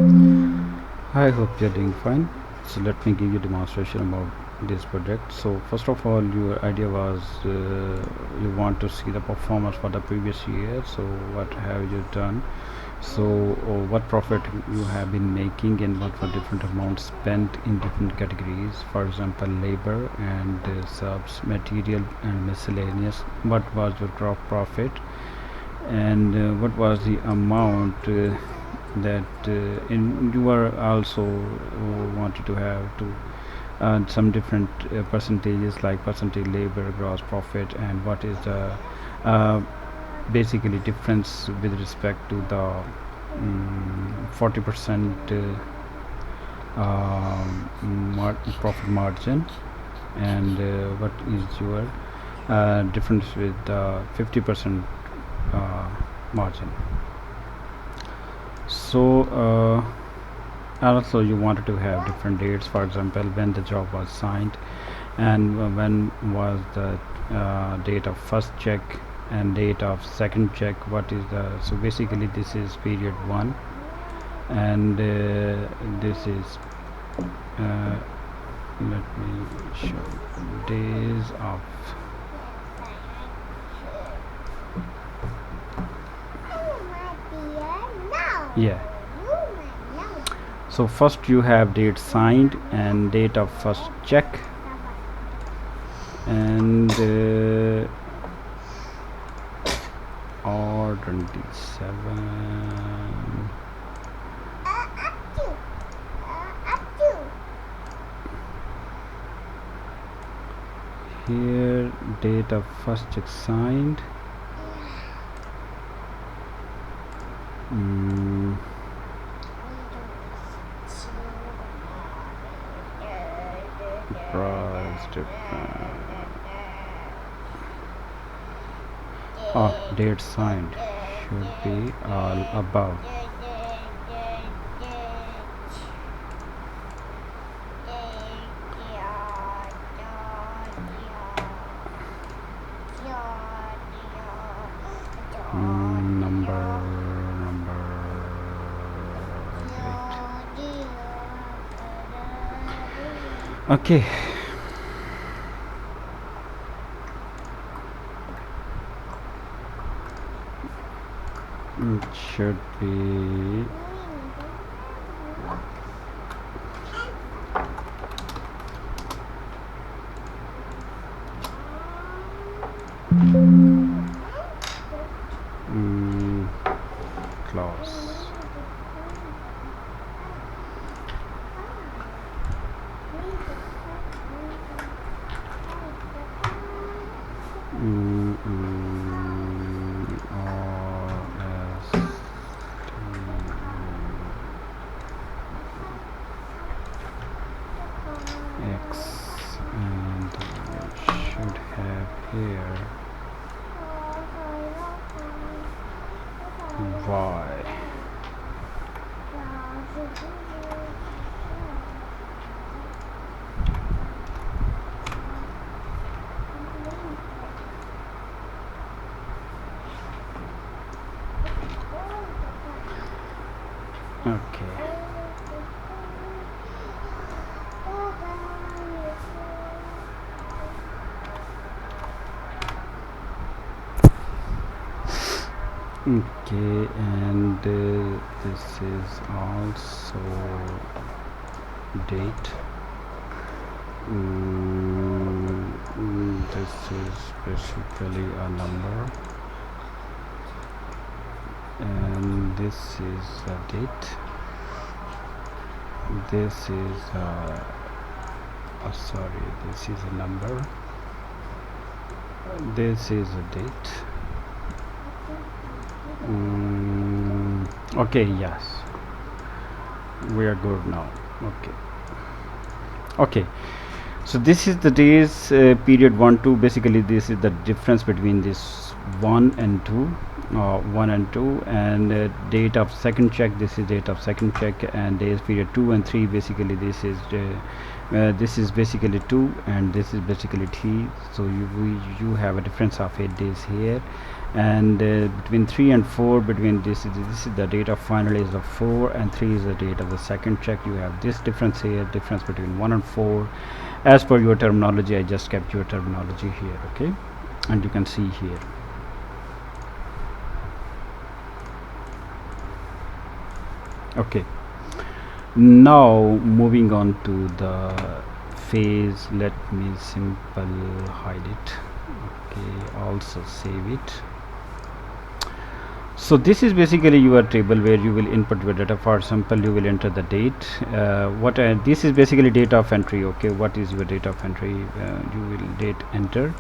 I hope you're doing fine. So let me give you a demonstration about this project. So first of all, your idea was you want to see the performance for the previous year. So what have you done? So what profit you have been making and what were different amounts spent in different categories. For example, labor and subs, material and miscellaneous. What was your profit and what was the amount that in you are also wanted to have to some different percentages like percentage labor gross profit and what is the uh, basically difference with respect to the 40% profit margin and what is your difference with the 50% margin. So also you wanted to have different dates, for example when the job was signed and when was the date of first check and date of second check. What is the so basically this is period 1 and this is let me show days of yeah. So first you have date signed and date of first check and or 27 here date of first check signed price date signed should be all above. Number wait. Okay. It should be clause. X and we should have here Y. Okay. Okay, and this is also date. This is basically a number, and this is a date. This is sorry, this is a number. This is a date. Okay, yes, we are good now. Okay, so this is the days period 1 2. Basically this is the difference between this 1 and 2 1 and 2, and date of second check, this is date of second check, and days period 2 and 3, basically this is basically 2 and this is basically 3, so you have a difference of 8 days here. And between 3 and 4, between this is the date of final is of 4 and 3 is the date of the second check. You have this difference here, difference between 1 and 4. As per your terminology, I just kept your terminology here, okay, and you can see here. Okay, now moving on to the phase, let me simple hide it, okay, also save it. So this is basically your table where you will input your data. For example, you will enter the date, this is basically date of entry, okay. What is your date of entry? You will date enter,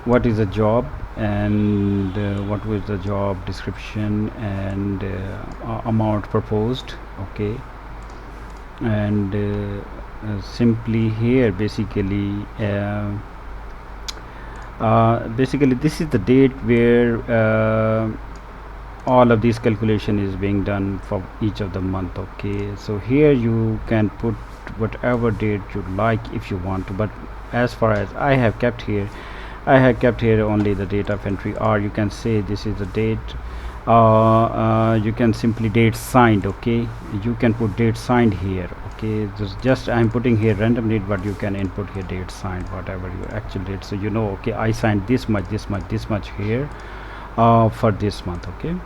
what is the job, and what was the job description, and amount proposed, okay. And simply here basically this is the date where all of this calculation is being done for each of the month, okay. So here you can put whatever date you like if you want to, but as far as I have kept here only the date of entry, or you can say this is the date, you can simply date signed, okay. You can put date signed here, okay. Just I'm putting here random date, but you can input here date signed, whatever your actual date, so you know, okay, I signed this much, this much, this much here for this month, okay.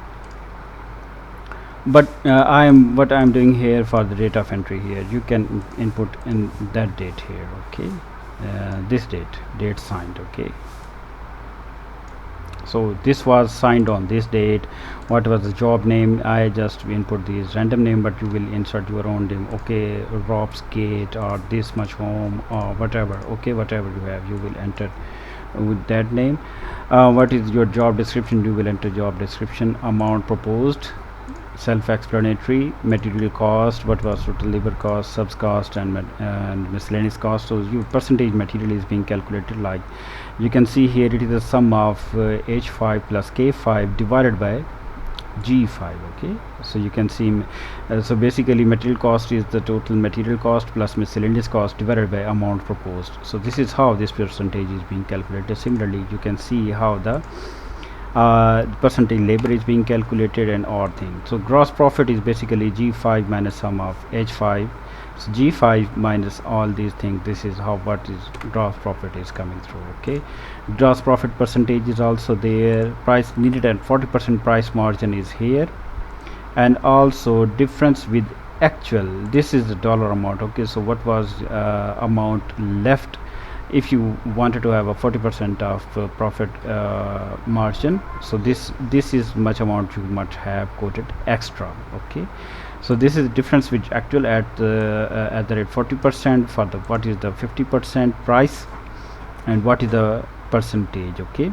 But what I'm doing here for the date of entry here, you can input in that date here, okay. This date signed, okay. So this was signed on this date. What was the job name? I just input these random name, but you will insert your own name, okay. Rob's Gate or this much home or whatever, okay. Whatever you have, you will enter with that name. What is your job description? You will enter job description. Amount proposed, self-explanatory. Material cost, what was total labor cost, subs cost, and miscellaneous cost. So your percentage material is being calculated, like you can see here, it is the sum of H5 plus K5 divided by G5, okay. So you can see so basically material cost is the total material cost plus miscellaneous cost divided by amount proposed. So this is how this percentage is being calculated. Similarly, you can see how the percentage labor is being calculated and all things. So gross profit is basically G5 minus sum of H5. So G5 minus all these things, this is how what is gross profit is coming through, okay. Gross profit percentage is also there. Price needed and 40% price margin is here, and also difference with actual, this is the dollar amount, okay. So what was amount left if you wanted to have a 40% of profit margin? So this is much amount you must have quoted extra, okay. So this is the difference with actual at the rate 40% for the what is the 50% price, and what is the percentage, okay.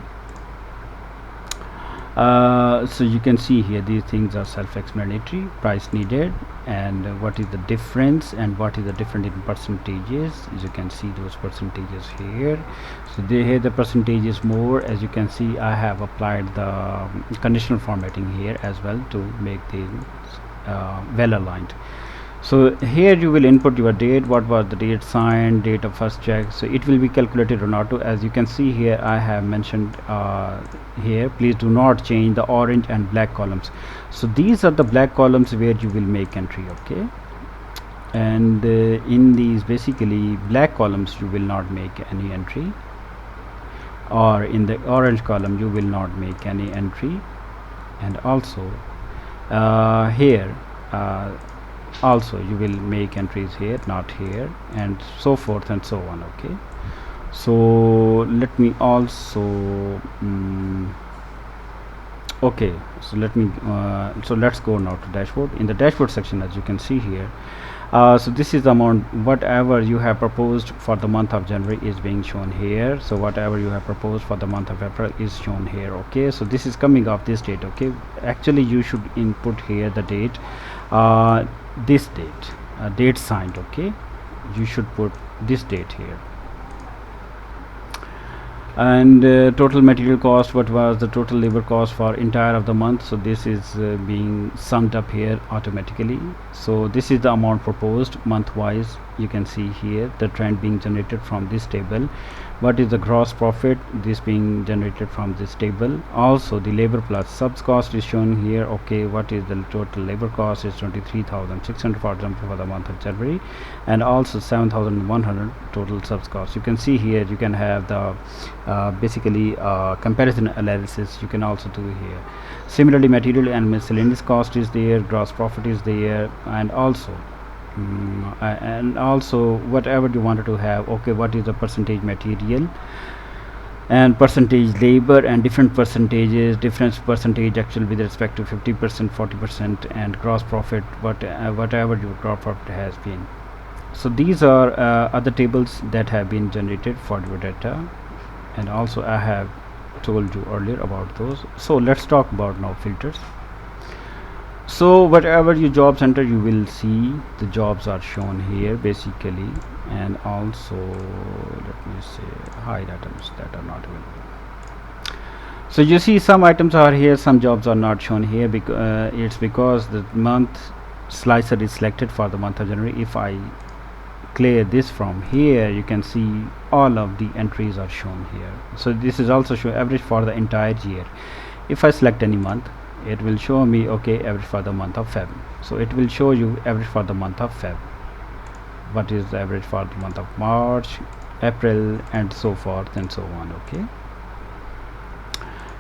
So you can see here these things are self-explanatory. Price needed, and what is the difference, and what is the difference in percentages. As you can see those percentages here, so they here the percentage is more. As you can see, I have applied the conditional formatting here as well to make these well aligned. So here you will input your date, what was the date signed, date of first check, so it will be calculated on auto. As you can see here, I have mentioned here, please do not change the orange and black columns. So these are the black columns where you will make entry, okay. And in these basically black columns you will not make any entry, or in the orange column you will not make any entry, and also here also you will make entries here, not here, and so forth and so on, okay. So let me also okay, so let me so let's go now to dashboard. In the dashboard section, as you can see here, so this is the amount, whatever you have proposed for the month of January is being shown here. So whatever you have proposed for the month of April is shown here, okay. So this is coming off this date, okay. Actually you should input here the date, this date, date signed, okay. You should put this date here. And total material cost, what was the total labor cost for entire of the month. So this is being summed up here automatically. So this is the amount proposed month wise. You can see here the trend being generated from this table. What is the gross profit, this being generated from this table. Also the labor plus subs cost is shown here. Okay, what is the total labor cost is 23,600 for example for the month of January, and also 7,100 total subs cost. You can see here, you can have the basically comparison analysis you can also do here. Similarly, material and miscellaneous cost is there, gross profit is there, and also whatever you wanted to have. Okay, what is the percentage material and percentage labor and different percentages, different percentage actual with respect to 50%, 40%, and gross profit, whatever your gross profit has been. So these are other tables that have been generated for your data, and also I have told you earlier about those. So let's talk about now filters. So whatever you jobs enter, you will see the jobs are shown here basically, and also let me say hide items that are not available. So you see some items are here, some jobs are not shown here because it's because the month slicer is selected for the month of January. If I clear this from here, you can see all of the entries are shown here. So this is also show average for the entire year. If I select any month, it will show me okay average for the month of Feb. So it will show you average for the month of Feb, what is the average for the month of March, April, and so forth and so on. Okay,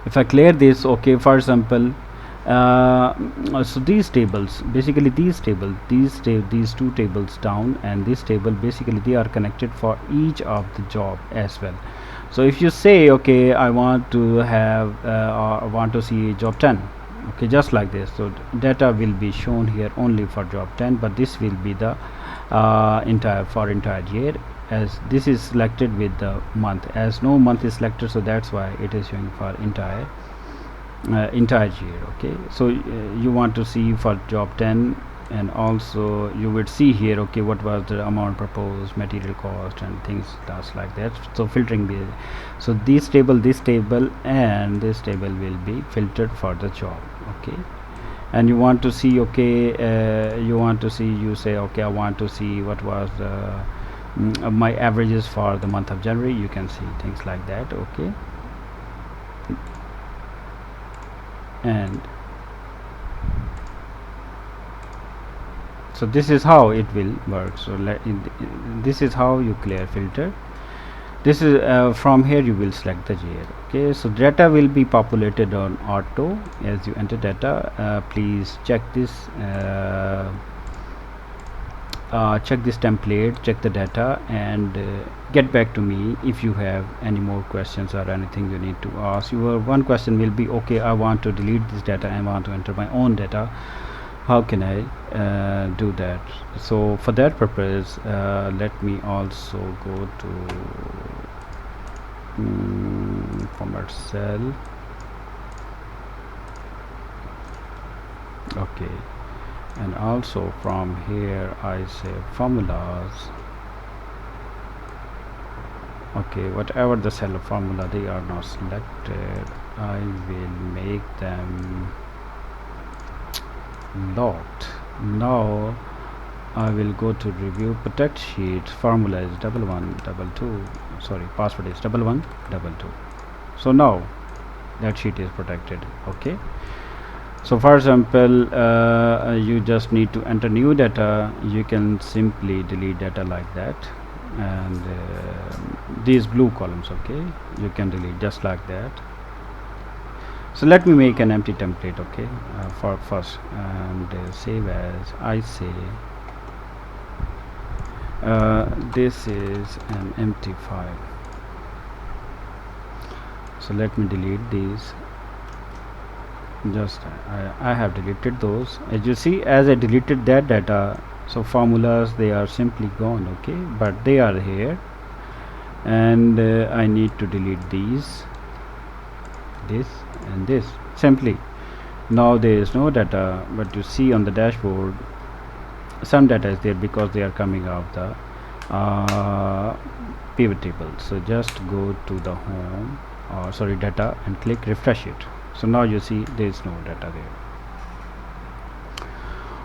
if I clear this, okay, for example, so these tables basically, these two tables down and this table basically they are connected for each of the job as well. So if you say okay, I want to have or want to see job 10, okay, just like this, so data will be shown here only for job 10, but this will be the entire year, as this is selected with the month, as no month is selected, so that's why it is showing for entire year. Okay, so you want to see for job 10, and also you would see here okay what was the amount proposed, material cost, and things just like that. So filtering be, so this table and this table will be filtered for the job. Okay, and you want to see okay you say okay, I want to see what was the my averages for the month of January. You can see things like that. Okay, and so this is how it will work. So this is how you clear filter. This is from here you will select the year. Okay, so data will be populated on auto as you enter data. Please check this template, check the data, and get back to me if you have any more questions or anything you need to ask. Your one question will be okay, I want to delete this data and want to enter my own data. How can I do that? So for that purpose, let me also go to format cell. Okay, and also from here I say formulas. Okay, whatever the cell formula they are not selected, I will make them locked. Now I will go to review protect sheet. Formula is 1122, sorry, password is 1122. so now that sheet is protected. Okay, so for example you just need to enter new data, you can simply delete data like that, and these blue columns, okay, you can delete just like that. So let me make an empty template. Okay, for first, and save as. I say this is an empty file. So let me delete these. Just I have deleted those. As you see, as I deleted that data, so formulas they are simply gone. Okay, but they are here, and I need to delete these, this and this simply. Now there is no data, but you see on the dashboard some data is there because they are coming out the pivot table. So just go to the home, sorry, data, and click refresh it. So now you see there is no data there.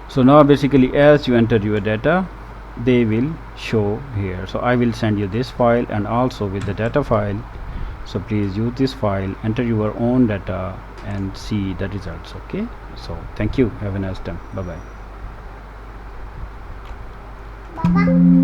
So now basically as you enter your data, they will show here. So I will send you this file and also with the data file. So please use this file, enter your own data and see the results. Okay, so thank you, have a nice time, bye bye.